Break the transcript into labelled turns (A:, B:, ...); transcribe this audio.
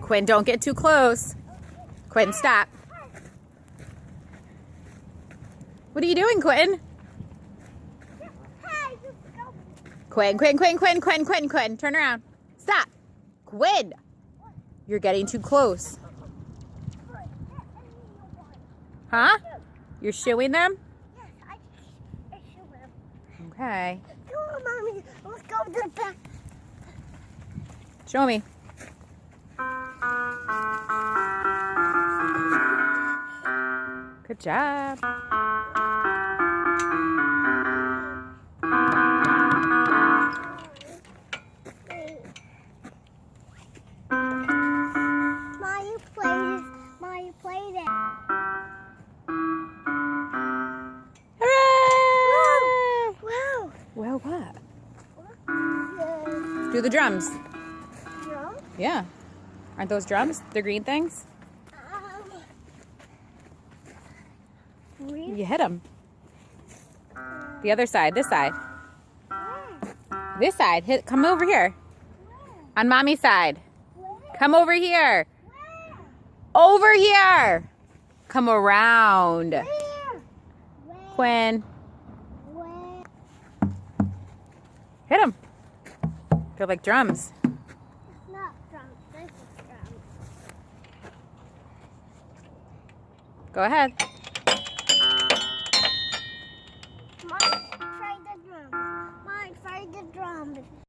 A: Quinn, don't get too close. Quinn, stop. What are you doing, Quinn? Quinn. Turn around. Stop. Quinn. You're getting too close. Huh? You're shooing them?
B: Yes, I shoe them.
A: Okay.
B: Come on, Mommy. Let's go to the back.
A: Show me. Good job.
B: You played it.
A: Hooray!
B: Wow.
A: Well, what? Do the drums.
B: Drum?
A: Yeah. Aren't those drums? The green things?
B: Green?
A: You hit them. The other side. This side.
B: Where?
A: This side. Hit. Come over here.
B: Where?
A: On Mommy's side.
B: Where?
A: Come over here.
B: Where?
A: Over here. Come around.
B: Where?
A: Quinn.
B: Where?
A: Hit them. They're like drums.
B: It's not drums. This is drums.
A: Go ahead.